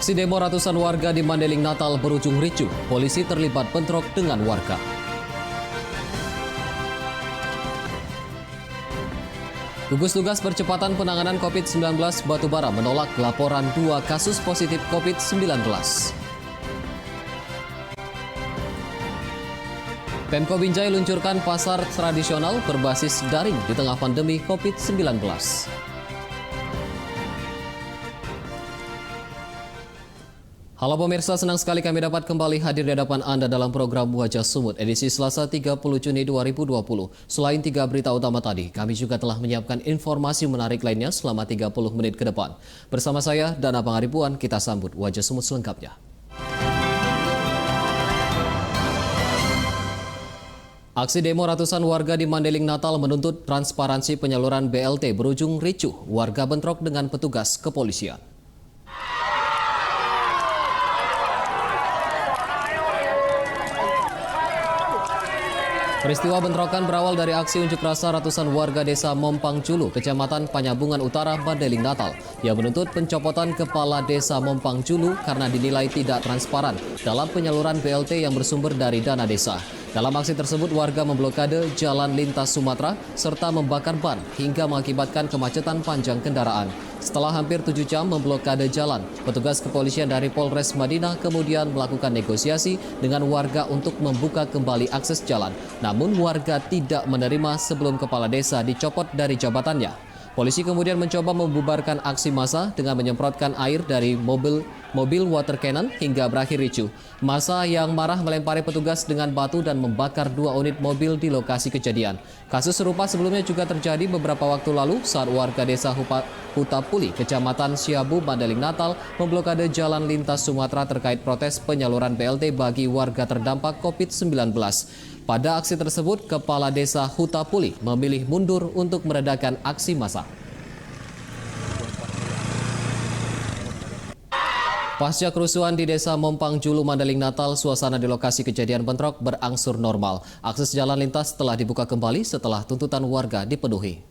Aksi demo ratusan warga di Mandailing Natal berujung ricuh. Polisi terlibat bentrok dengan warga. Gugus Tugas Percepatan Penanganan COVID-19 Batubara menolak laporan 2 kasus positif COVID-19. Pemko Binjai luncurkan pasar tradisional berbasis daring di tengah pandemi COVID-19. Halo pemirsa, senang sekali kami dapat kembali hadir di hadapan Anda dalam program Wajah Sumut edisi Selasa 30 Juni 2020. Selain 3 berita utama tadi, kami juga telah menyiapkan informasi menarik lainnya selama 30 menit ke depan. Bersama saya, Dana Pangaribuan, kita sambut Wajah Sumut selengkapnya. Aksi demo ratusan warga di Mandailing Natal menuntut transparansi penyaluran BLT berujung ricuh. Warga bentrok dengan petugas kepolisian. Peristiwa bentrokan berawal dari aksi unjuk rasa ratusan warga desa Mompang Julu, Kecamatan Panyabungan Utara, Mandailing Natal, yang menuntut pencopotan kepala desa Mompang Julu karena dinilai tidak transparan dalam penyaluran BLT yang bersumber dari dana desa. Dalam aksi tersebut, warga memblokade jalan lintas Sumatera serta membakar ban hingga mengakibatkan kemacetan panjang kendaraan. Setelah hampir 7 jam memblokade jalan, petugas kepolisian dari Polres Madinah kemudian melakukan negosiasi dengan warga untuk membuka kembali akses jalan. Namun warga tidak menerima sebelum kepala desa dicopot dari jabatannya. Polisi kemudian mencoba membubarkan aksi massa dengan menyemprotkan air dari mobil water cannon hingga berakhir ricuh. Massa yang marah melempari petugas dengan batu dan membakar 2 unit mobil di lokasi kejadian. Kasus serupa sebelumnya juga terjadi beberapa waktu lalu saat warga desa Hutapuli, Kecamatan Siabu, Mandailing Natal, memblokade jalan lintas Sumatera terkait protes penyaluran BLT bagi warga terdampak COVID-19. Pada aksi tersebut, Kepala Desa Hutapuli memilih mundur untuk meredakan aksi massa. Pasca kerusuhan di Desa Mompang Julu, Mandailing Natal, suasana di lokasi kejadian bentrok berangsur normal. Akses jalan lintas telah dibuka kembali setelah tuntutan warga dipenuhi.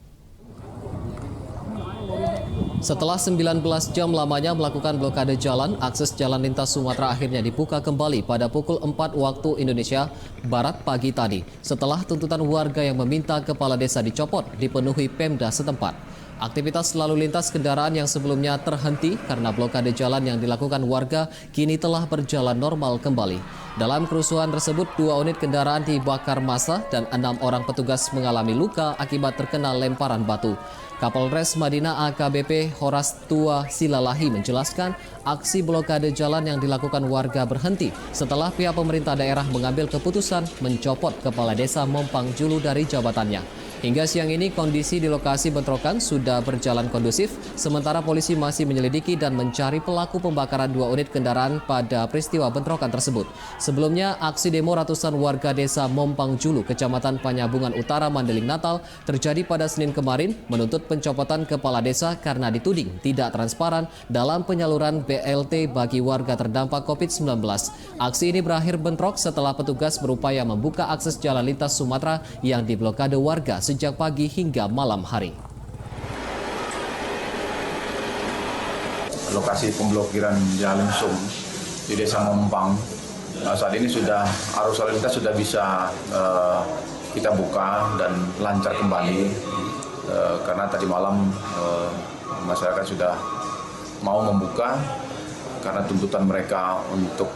Setelah 19 jam lamanya melakukan blokade jalan, akses jalan lintas Sumatera akhirnya dibuka kembali pada pukul 4 waktu Indonesia Barat pagi tadi. Setelah tuntutan warga yang meminta kepala desa dicopot dipenuhi Pemda setempat. Aktivitas lalu lintas kendaraan yang sebelumnya terhenti karena blokade jalan yang dilakukan warga kini telah berjalan normal kembali. Dalam kerusuhan tersebut, 2 unit kendaraan dibakar massa dan 6 orang petugas mengalami luka akibat terkena lemparan batu. Kapolres Madinah AKBP Horas Tua Silalahi menjelaskan aksi blokade jalan yang dilakukan warga berhenti setelah pihak pemerintah daerah mengambil keputusan mencopot kepala desa Mompang Julu dari jabatannya. Hingga siang ini kondisi di lokasi bentrokan sudah berjalan kondusif, sementara polisi masih menyelidiki dan mencari pelaku pembakaran 2 unit kendaraan pada peristiwa bentrokan tersebut. Sebelumnya, aksi demo ratusan warga desa Mompang Julu, Kecamatan Panyabungan Utara, Mandailing Natal, terjadi pada Senin kemarin menuntut pencopotan kepala desa karena dituding tidak transparan dalam penyaluran BLT bagi warga terdampak COVID-19. Aksi ini berakhir bentrok setelah petugas berupaya membuka akses jalan lintas Sumatera yang diblokade warga sejak pagi hingga malam hari. Lokasi pemblokiran jalan sum di Desa Mompang saat ini sudah arus lalu lintas sudah bisa kita buka dan lancar kembali karena tadi malam masyarakat sudah mau membuka karena tuntutan mereka untuk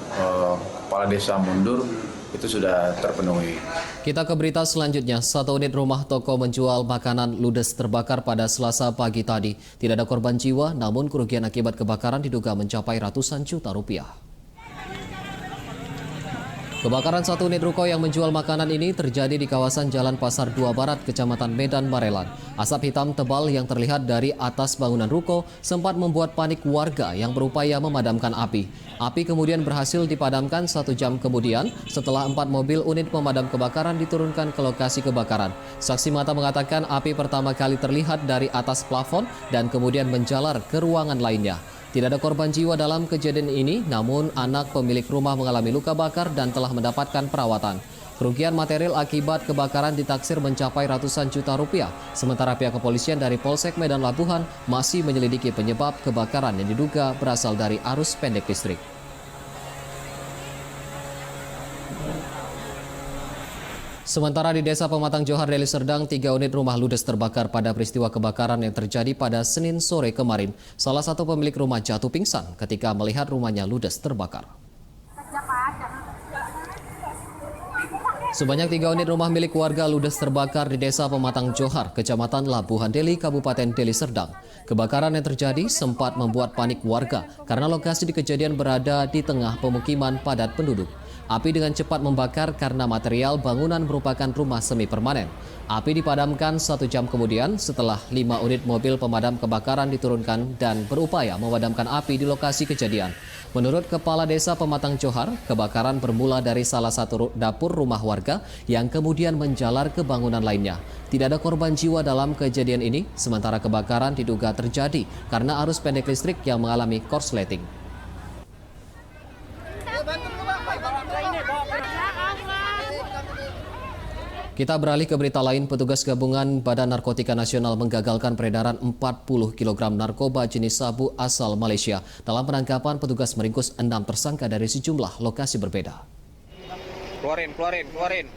kepala desa mundur itu sudah terpenuhi. Kita ke berita selanjutnya. 1 unit rumah toko menjual makanan ludes terbakar pada Selasa pagi tadi. Tidak ada korban jiwa, namun kerugian akibat kebakaran diduga mencapai ratusan juta rupiah. Kebakaran 1 unit ruko yang menjual makanan ini terjadi di kawasan Jalan Pasar 2 Barat, Kecamatan Medan, Marelan. Asap hitam tebal yang terlihat dari atas bangunan ruko sempat membuat panik warga yang berupaya memadamkan api. Api kemudian berhasil dipadamkan 1 jam kemudian setelah 4 mobil unit pemadam kebakaran diturunkan ke lokasi kebakaran. Saksi mata mengatakan api pertama kali terlihat dari atas plafon dan kemudian menjalar ke ruangan lainnya. Tidak ada korban jiwa dalam kejadian ini, namun anak pemilik rumah mengalami luka bakar dan telah mendapatkan perawatan. Kerugian material akibat kebakaran ditaksir mencapai ratusan juta rupiah. Sementara pihak kepolisian dari Polsek Medan Labuhan masih menyelidiki penyebab kebakaran yang diduga berasal dari arus pendek listrik. Sementara di Desa Pematang Johar, Deli Serdang, 3 unit rumah ludes terbakar pada peristiwa kebakaran yang terjadi pada Senin sore kemarin. Salah satu pemilik rumah jatuh pingsan ketika melihat rumahnya ludes terbakar. Sebanyak 3 unit rumah milik warga ludes terbakar di Desa Pematang Johar, Kecamatan Labuhan Deli, Kabupaten Deli Serdang. Kebakaran yang terjadi sempat membuat panik warga karena lokasi di kejadian berada di tengah pemukiman padat penduduk. Api dengan cepat membakar karena material bangunan merupakan rumah semi permanen. Api dipadamkan 1 jam kemudian setelah 5 unit mobil pemadam kebakaran diturunkan dan berupaya memadamkan api di lokasi kejadian. Menurut Kepala Desa Pematang Johar, kebakaran bermula dari salah satu dapur rumah warga yang kemudian menjalar ke bangunan lainnya. Tidak ada korban jiwa dalam kejadian ini, sementara kebakaran diduga terjadi karena arus pendek listrik yang mengalami korsleting. Kita beralih ke berita lain. Petugas gabungan Badan Narkotika Nasional menggagalkan peredaran 40 kg narkoba jenis sabu asal Malaysia. Dalam penangkapan, petugas meringkus 6 tersangka dari sejumlah lokasi berbeda. Keluarin.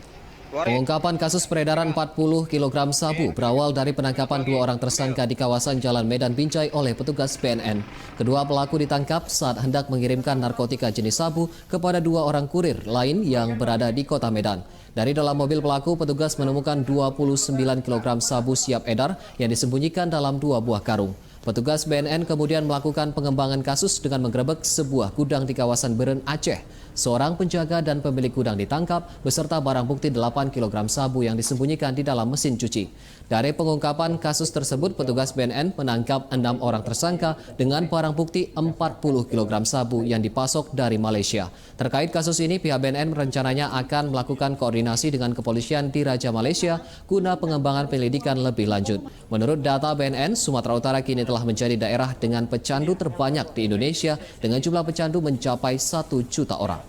Pengungkapan kasus peredaran 40 kg sabu berawal dari penangkapan 2 orang tersangka di kawasan Jalan Medan Binjai oleh petugas BNN. Kedua pelaku ditangkap saat hendak mengirimkan narkotika jenis sabu kepada 2 orang kurir lain yang berada di kota Medan. Dari dalam mobil pelaku, petugas menemukan 29 kg sabu siap edar yang disembunyikan dalam 2 buah karung. Petugas BNN kemudian melakukan pengembangan kasus dengan menggerebek sebuah gudang di kawasan Beren, Aceh. Seorang penjaga dan pemilik gudang ditangkap beserta barang bukti 8 kg sabu yang disembunyikan di dalam mesin cuci. Dari pengungkapan kasus tersebut, petugas BNN menangkap 6 orang tersangka dengan barang bukti 40 kg sabu yang dipasok dari Malaysia. Terkait kasus ini, pihak BNN rencananya akan melakukan koordinasi dengan kepolisian di Raja Malaysia guna pengembangan penyelidikan lebih lanjut. Menurut data BNN, Sumatera Utara kini telah menjadi daerah dengan pecandu terbanyak di Indonesia dengan jumlah pecandu mencapai 1 juta orang.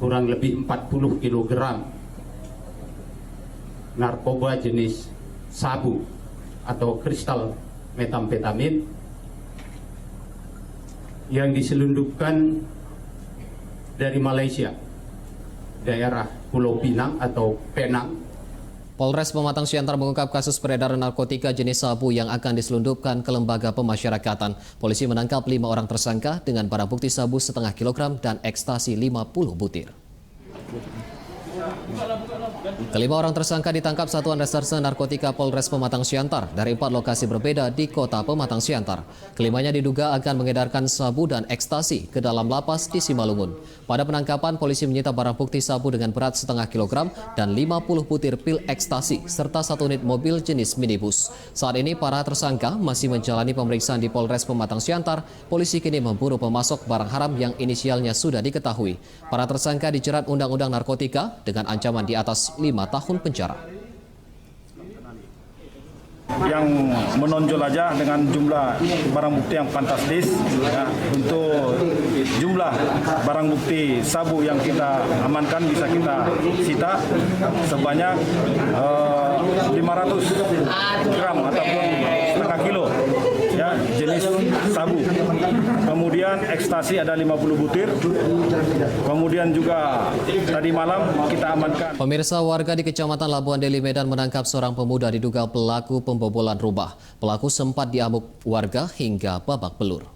Kurang lebih 40 kg narkoba jenis sabu atau kristal metamfetamin yang diselundupkan dari Malaysia, daerah Pulau Pinang atau Penang. Polres Pematang Siantar mengungkap kasus peredaran narkotika jenis sabu yang akan diselundupkan ke lembaga pemasyarakatan. Polisi menangkap 5 orang tersangka dengan barang bukti sabu setengah kilogram dan ekstasi 50 butir. Kelima orang tersangka ditangkap Satuan Reserse Narkotika Polres Pematang Siantar dari 4 lokasi berbeda di kota Pematang Siantar. Kelimanya diduga akan mengedarkan sabu dan ekstasi ke dalam lapas di Simalungun. Pada penangkapan, polisi menyita barang bukti sabu dengan berat setengah kilogram dan 50 butir pil ekstasi serta 1 unit mobil jenis minibus. Saat ini para tersangka masih menjalani pemeriksaan di Polres Pematang Siantar. Polisi kini memburu pemasok barang haram yang inisialnya sudah diketahui. Para tersangka dijerat Undang-Undang Narkotika dengan ancaman di atas 5 tahun penjara. Yang menonjol aja dengan jumlah barang bukti yang fantastis ya, untuk jumlah barang bukti sabu yang kita amankan bisa kita sita sebanyak 500 gram ataupun setengah kilo ya, jenis sabu. Kemudian ekstasi ada 50 butir. Kemudian juga tadi malam kita amankan. Pemirsa, warga di Kecamatan Labuhan Deli, Medan menangkap seorang pemuda diduga pelaku pembobolan rumah. Pelaku sempat diamuk warga hingga babak belur.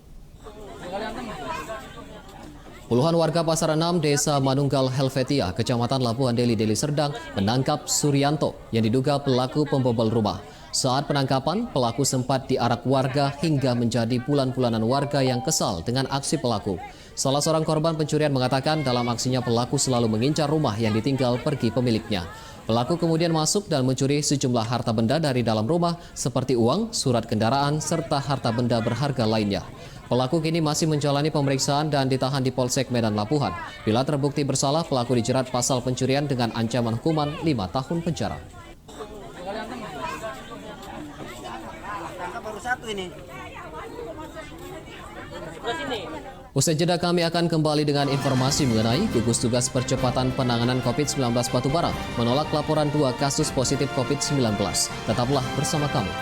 Puluhan warga Pasar 6 Desa Manunggal Helvetia, Kecamatan Labuhan Deli, Deli Serdang menangkap Suryanto yang diduga pelaku pembobol rumah. Saat penangkapan, pelaku sempat diarak warga hingga menjadi bulan-bulanan warga yang kesal dengan aksi pelaku. Salah seorang korban pencurian mengatakan dalam aksinya pelaku selalu mengincar rumah yang ditinggal pergi pemiliknya. Pelaku kemudian masuk dan mencuri sejumlah harta benda dari dalam rumah seperti uang, surat kendaraan, serta harta benda berharga lainnya. Pelaku kini masih menjalani pemeriksaan dan ditahan di Polsek Medan Labuhan. Bila terbukti bersalah, pelaku dijerat pasal pencurian dengan ancaman hukuman 5 tahun penjara. Baru satu ini. Terus ini. Usai jeda kami akan kembali dengan informasi mengenai gugus tugas percepatan penanganan COVID-19 Batubara menolak laporan 2 kasus positif COVID-19. Tetaplah bersama kami.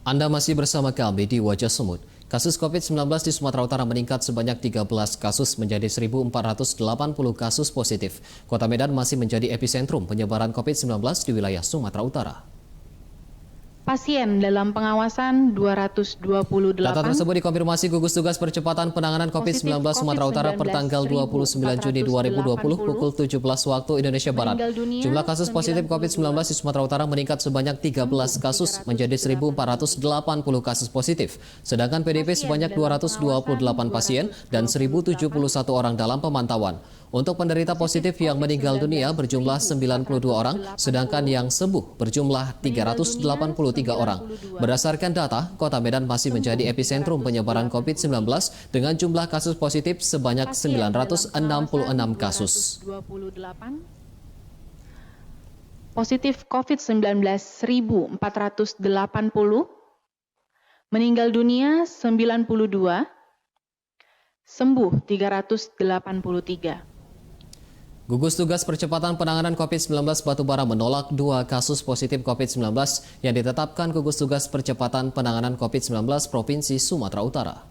Anda masih bersama kami di Wajah Semut. Kasus COVID-19 di Sumatera Utara meningkat sebanyak 13 kasus menjadi 1.480 kasus positif. Kota Medan masih menjadi epicentrum penyebaran COVID-19 di wilayah Sumatera Utara. Pasien dalam pengawasan 228. Data tersebut dikonfirmasi Gugus Tugas Percepatan Penanganan COVID-19 Sumatera Utara pertanggal 29 Juni 2020 pukul 17 waktu Indonesia Barat. Jumlah kasus positif COVID-19 di Sumatera Utara meningkat sebanyak 13 kasus menjadi 1.480 kasus positif. Sedangkan PDP sebanyak 228 pasien dan 1.071 orang dalam pemantauan. Untuk penderita positif yang meninggal dunia berjumlah 92 orang, sedangkan yang sembuh berjumlah 383 orang. Berdasarkan data, Kota Medan masih menjadi epicentrum penyebaran COVID-19 dengan jumlah kasus positif sebanyak 966 kasus. Positif COVID-19 1.480, meninggal dunia 92, sembuh 383. Gugus Tugas Percepatan Penanganan COVID-19 Batubara menolak 2 kasus positif COVID-19 yang ditetapkan Gugus Tugas Percepatan Penanganan COVID-19 Provinsi Sumatera Utara.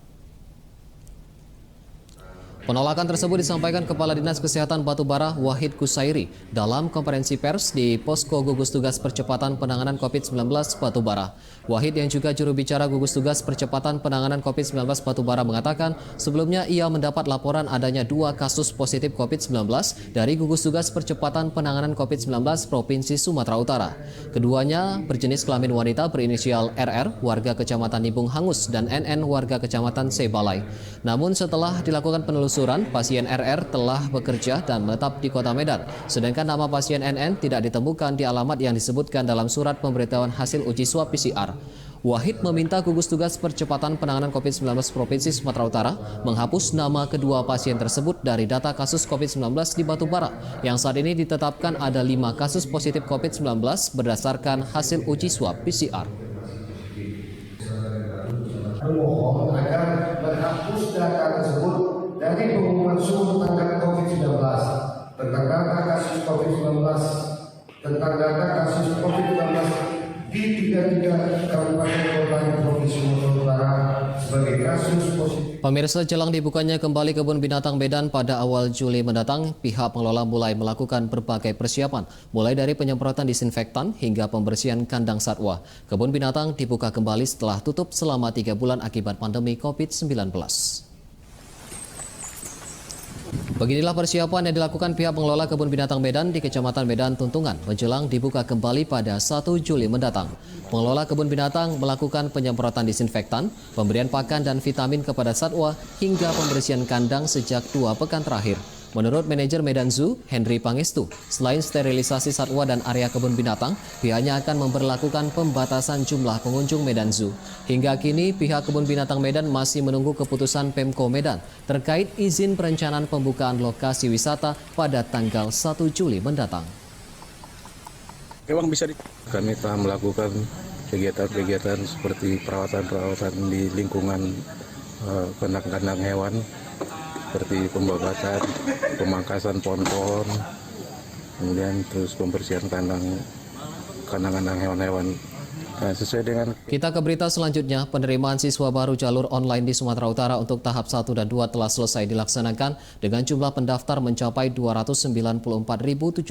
Penolakan tersebut disampaikan Kepala Dinas Kesehatan Batubara Wahid Kusairi dalam konferensi pers di Posko Gugus Tugas Percepatan Penanganan COVID-19 Batubara. Wahid yang juga juru bicara Gugus Tugas Percepatan Penanganan COVID-19 Batubara mengatakan sebelumnya ia mendapat laporan adanya 2 kasus positif COVID-19 dari Gugus Tugas Percepatan Penanganan COVID-19 Provinsi Sumatera Utara. Keduanya berjenis kelamin wanita berinisial RR, warga Kecamatan Nibung Hangus, dan NN, warga Kecamatan Sebalai. Namun setelah dilakukan penelusuran, pasien RR telah bekerja dan menetap di Kota Medan, sedangkan nama pasien NN tidak ditemukan di alamat yang disebutkan dalam surat pemberitahuan hasil uji swab PCR. Wahid meminta Gugus Tugas Percepatan Penanganan COVID-19 Provinsi Sumatera Utara menghapus nama kedua pasien tersebut dari data kasus COVID-19 di Batubara, yang saat ini ditetapkan ada 5 kasus positif COVID-19 berdasarkan hasil uji swab PCR. Memohon agar menghapus data tersebut dari pengumuman sumber tentang COVID-19, tentang data kasus COVID-19, tentang data kasus COVID-19 di 33 kabupaten kota di Provinsi Sumatera Utara sebagai kasus positif. Pemirsa, jelang dibukanya kembali Kebun Binatang Medan pada awal Juli mendatang, pihak pengelola mulai melakukan berbagai persiapan, mulai dari penyemprotan disinfektan hingga pembersihan kandang satwa. Kebun binatang dibuka kembali setelah tutup selama 3 bulan akibat pandemi COVID-19. Beginilah persiapan yang dilakukan pihak pengelola Kebun Binatang Medan di Kecamatan Medan Tuntungan menjelang dibuka kembali pada 1 Juli mendatang. Pengelola kebun binatang melakukan penyemprotan disinfektan, pemberian pakan dan vitamin kepada satwa hingga pembersihan kandang sejak 2 pekan terakhir. Menurut manajer Medan Zoo, Henry Pangestu, selain sterilisasi satwa dan area kebun binatang, pihaknya akan memberlakukan pembatasan jumlah pengunjung Medan Zoo. Hingga kini, pihak Kebun Binatang Medan masih menunggu keputusan Pemko Medan terkait izin perencanaan pembukaan lokasi wisata pada tanggal 1 Juli mendatang. Kami telah melakukan kegiatan-kegiatan seperti perawatan-perawatan di lingkungan kandang-kandang hewan, seperti pembabatan, pemangkasan pohon-pohon, kemudian terus pembersihan kandang-kandang hewan-hewan. Nah, sesuai dengan Kita ke berita selanjutnya. Penerimaan siswa baru jalur online di Sumatera Utara untuk tahap 1 dan 2 telah selesai dilaksanakan dengan jumlah pendaftar mencapai 294.783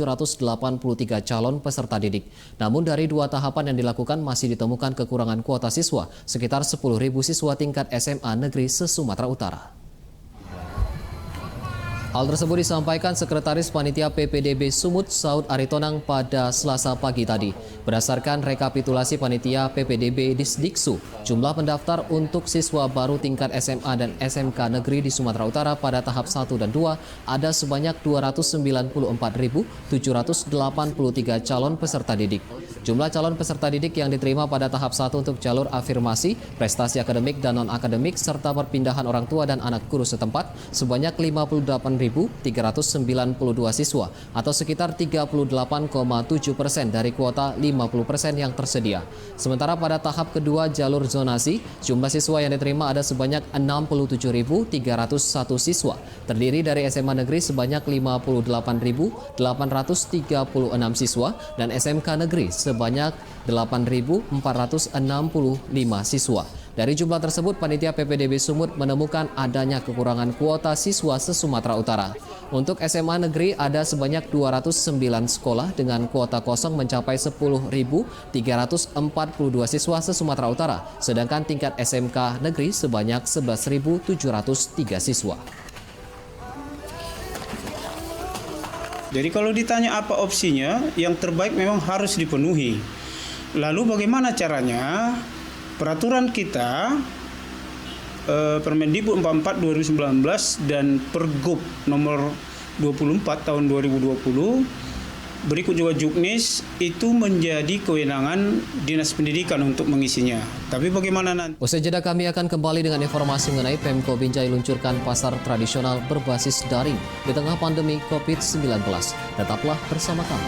calon peserta didik. Namun dari 2 tahapan yang dilakukan masih ditemukan kekurangan kuota siswa, sekitar 10.000 siswa tingkat SMA negeri se-Sumatera Utara. Hal tersebut disampaikan Sekretaris Panitia PPDB Sumut Saud Aritonang pada Selasa pagi tadi. Berdasarkan rekapitulasi Panitia PPDB Disdiksu, jumlah pendaftar untuk siswa baru tingkat SMA dan SMK negeri di Sumatera Utara pada tahap 1 dan 2 ada sebanyak 294.783 calon peserta didik. Jumlah calon peserta didik yang diterima pada tahap 1 untuk jalur afirmasi, prestasi akademik dan non-akademik, serta perpindahan orang tua dan anak guru setempat sebanyak 58.000 siswa atau sekitar 38,7% dari kuota 50% yang tersedia. Sementara pada tahap kedua jalur zonasi, jumlah siswa yang diterima ada sebanyak 67.301 siswa, terdiri dari SMA negeri sebanyak 58.836 siswa dan SMK negeri sebanyak 8.465 siswa. Dari jumlah tersebut, Panitia PPDB Sumut menemukan adanya kekurangan kuota siswa se-Sumatera Utara. Untuk SMA negeri ada sebanyak 209 sekolah dengan kuota kosong mencapai 10.342 siswa se-Sumatera Utara, sedangkan tingkat SMK negeri sebanyak 11.703 siswa. Jadi kalau ditanya apa opsinya, yang terbaik memang harus dipenuhi. Lalu bagaimana caranya? Peraturan kita Permendikbud 44 2019 dan Pergub nomor 24 tahun 2020 berikut juga Juknis itu menjadi kewenangan Dinas Pendidikan untuk mengisinya. Tapi bagaimana nanti? Usai jeda kami akan kembali dengan informasi mengenai Pemko Binjai luncurkan pasar tradisional berbasis daring di tengah pandemi COVID-19. Tetaplah bersama kami.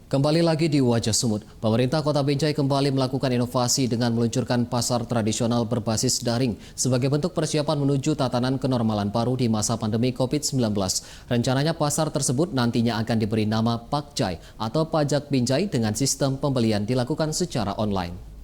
Kembali lagi di Wajah Sumut, pemerintah Kota Binjai kembali melakukan inovasi dengan meluncurkan pasar tradisional berbasis daring sebagai bentuk persiapan menuju tatanan kenormalan baru di masa pandemi COVID-19. Rencananya pasar tersebut nantinya akan diberi nama Pakjai atau Pajak Binjai dengan sistem pembelian dilakukan secara online.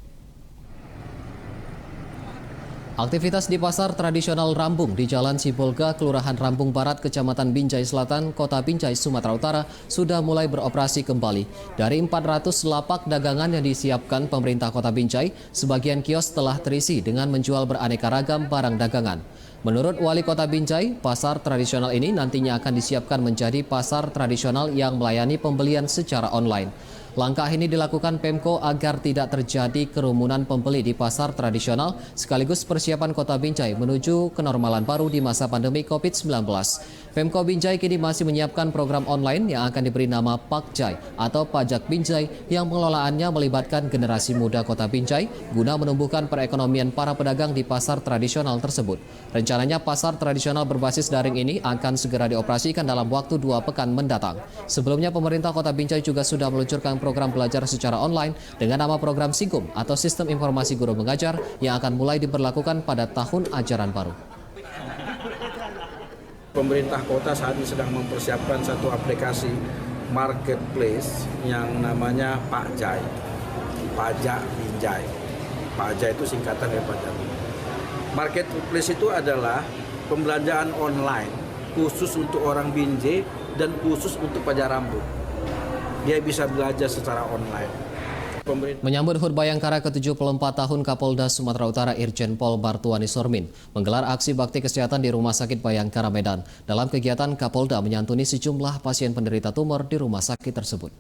Aktivitas di pasar tradisional Rambung di Jalan Sibolga, Kelurahan Rambung Barat, Kecamatan Binjai Selatan, Kota Binjai, Sumatera Utara sudah mulai beroperasi kembali. Dari 400 lapak dagangan yang disiapkan pemerintah Kota Binjai, sebagian kios telah terisi dengan menjual beraneka ragam barang dagangan. Menurut Wali Kota Binjai, pasar tradisional ini nantinya akan disiapkan menjadi pasar tradisional yang melayani pembelian secara online. Langkah ini dilakukan Pemko agar tidak terjadi kerumunan pembeli di pasar tradisional sekaligus persiapan Kota Binjai menuju kenormalan baru di masa pandemi COVID-19. Pemko Binjai kini masih menyiapkan program online yang akan diberi nama Pakjai atau Pajak Binjai yang pengelolaannya melibatkan generasi muda Kota Binjai guna menumbuhkan perekonomian para pedagang di pasar tradisional tersebut. Rencananya pasar tradisional berbasis daring ini akan segera dioperasikan dalam waktu 2 pekan mendatang. Sebelumnya pemerintah Kota Binjai juga sudah meluncurkan program belajar secara online dengan nama program SIGUM atau Sistem Informasi Guru Mengajar yang akan mulai diberlakukan pada tahun ajaran baru. Pemerintah kota saat ini sedang mempersiapkan satu aplikasi marketplace yang namanya Pakjai, Pajak Binjai. Pakjai itu singkatan dari Pajak. Marketplace itu adalah pembelanjaan online khusus untuk orang Binjai dan khusus untuk pajak rambut. Dia bisa belajar secara online. Menyambut HUT Bayangkara ke-74 tahun Kapolda Sumatera Utara Irjen Pol Bartuani Sormin menggelar aksi bakti kesehatan di Rumah Sakit Bayangkara Medan. Dalam kegiatan, Kapolda menyantuni sejumlah pasien penderita tumor di rumah sakit tersebut.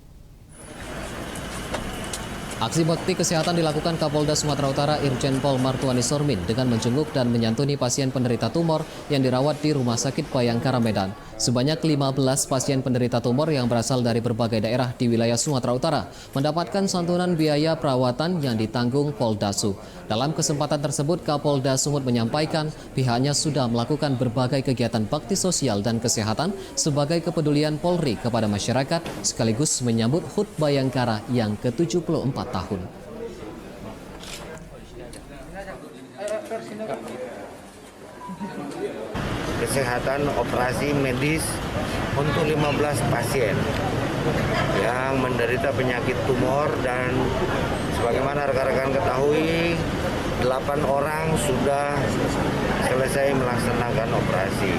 Aksi bakti kesehatan dilakukan Kapolda Sumatera Utara Irjen Pol Bartuani Sormin dengan menjenguk dan menyantuni pasien penderita tumor yang dirawat di Rumah Sakit Bayangkara Medan. Sebanyak 15 pasien penderita tumor yang berasal dari berbagai daerah di wilayah Sumatera Utara mendapatkan santunan biaya perawatan yang ditanggung Poldasu. Dalam kesempatan tersebut, Kapolda Sumut menyampaikan pihaknya sudah melakukan berbagai kegiatan bakti sosial dan kesehatan sebagai kepedulian Polri kepada masyarakat sekaligus menyambut HUT Bayangkara yang ke-74 tahun. Kesehatan operasi medis untuk 15 pasien yang menderita penyakit tumor dan sebagaimana rekan-rekan ketahui 8 orang sudah selesai melaksanakan operasi.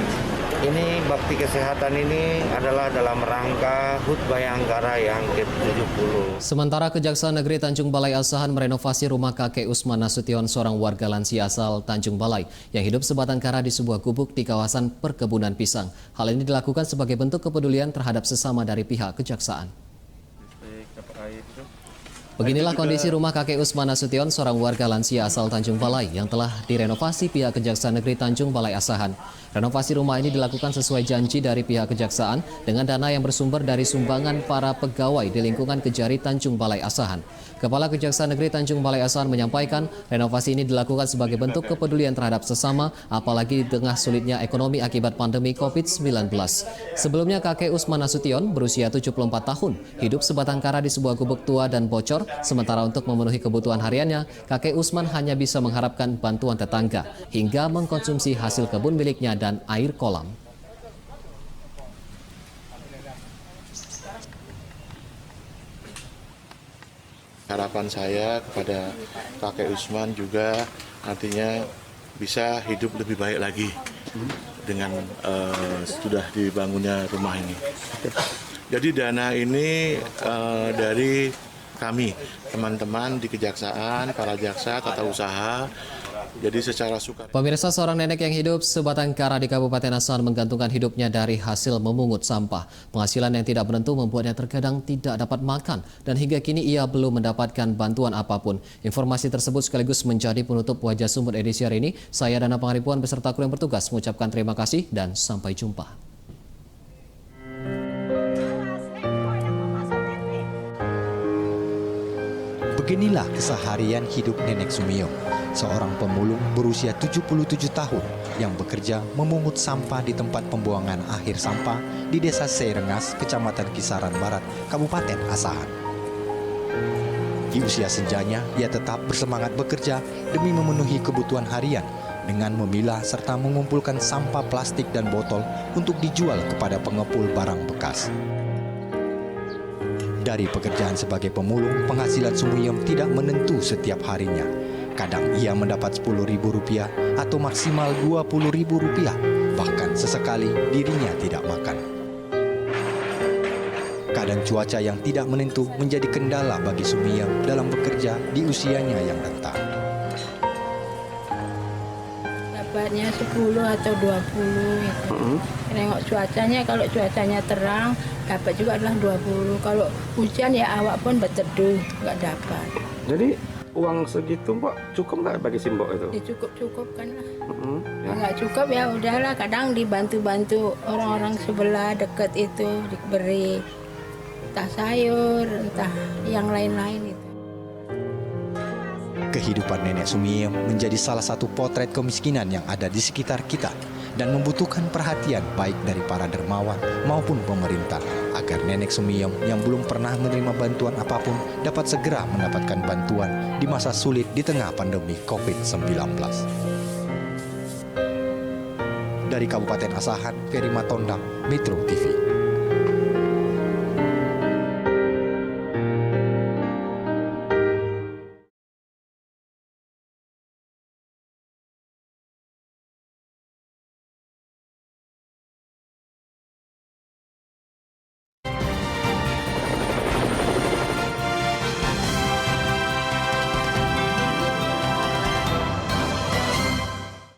Ini bakti kesehatan ini adalah dalam rangka HUT Bayangkara yang ke-70. Sementara Kejaksaan Negeri Tanjung Balai Asahan merenovasi rumah kakek Usman Nasution, seorang warga lansia asal Tanjung Balai yang hidup sebatang kara di sebuah gubuk di kawasan perkebunan pisang. Hal ini dilakukan sebagai bentuk kepedulian terhadap sesama dari pihak Kejaksaan. Beginilah kondisi rumah kakek Usman Nasution, seorang warga lansia asal Tanjung Balai yang telah direnovasi pihak Kejaksaan Negeri Tanjung Balai Asahan. Renovasi rumah ini dilakukan sesuai janji dari pihak Kejaksaan dengan dana yang bersumber dari sumbangan para pegawai di lingkungan Kejari Tanjung Balai Asahan. Kepala Kejaksaan Negeri Tanjung Balai Asahan menyampaikan renovasi ini dilakukan sebagai bentuk kepedulian terhadap sesama, apalagi di tengah sulitnya ekonomi akibat pandemi COVID-19. Sebelumnya kakek Usman Nasution berusia 74 tahun, hidup sebatang kara di sebuah gubuk tua dan bocor. Sementara untuk memenuhi kebutuhan hariannya, kakek Usman hanya bisa mengharapkan bantuan tetangga hingga mengkonsumsi hasil kebun miliknya dan air kolam. Harapan saya kepada kakek Usman juga artinya bisa hidup lebih baik lagi dengan sudah dibangunnya rumah ini. Jadi dana ini dari kami, teman-teman di Kejaksaan, para jaksa, tata usaha, jadi secara suka. Pemirsa, seorang nenek yang hidup sebatang kara di Kabupaten Asahan menggantungkan hidupnya dari hasil memungut sampah. Penghasilan yang tidak menentu membuatnya terkadang tidak dapat makan dan hingga kini ia belum mendapatkan bantuan apapun. Informasi tersebut sekaligus menjadi penutup Wajah Sumber edisi hari ini. Saya Dana Pangaribuan beserta kru yang bertugas mengucapkan terima kasih dan sampai jumpa. Beginilah keseharian hidup Nenek Sumiyo, seorang pemulung berusia 77 tahun yang bekerja memungut sampah di tempat pembuangan akhir sampah di Desa Seirengas, Kecamatan Kisaran Barat, Kabupaten Asahan. Di usia senjanya, ia tetap bersemangat bekerja demi memenuhi kebutuhan harian dengan memilah serta mengumpulkan sampah plastik dan botol untuk dijual kepada pengepul barang bekas. Dari pekerjaan sebagai pemulung, penghasilan Sumiyom tidak menentu setiap harinya. Kadang ia mendapat Rp10.000 atau maksimal Rp20.000, bahkan sesekali dirinya tidak makan. Kadang cuaca yang tidak menentu menjadi kendala bagi Sumiyom dalam bekerja di usianya yang renta. Dapatnya 10 atau 20 gitu. Nengok cuacanya, kalau cuacanya terang dapat juga adalah 20. Kalau hujan ya awak pun berteduh, nggak dapat. Jadi uang segitu Mbak cukup nggak bagi Simbok itu? Ya cukup kan lah. Ya. Nggak cukup ya udahlah, kadang dibantu-bantu orang-orang sebelah dekat itu diberi entah sayur, entah yang lain-lain itu. Kehidupan Nenek Sumiyom menjadi salah satu potret kemiskinan yang ada di sekitar kita dan membutuhkan perhatian baik dari para dermawan maupun pemerintah agar Nenek Sumiyom yang belum pernah menerima bantuan apapun dapat segera mendapatkan bantuan di masa sulit di tengah pandemi COVID-19. Dari Kabupaten Asahan, Ferry Matondang, Metro TV.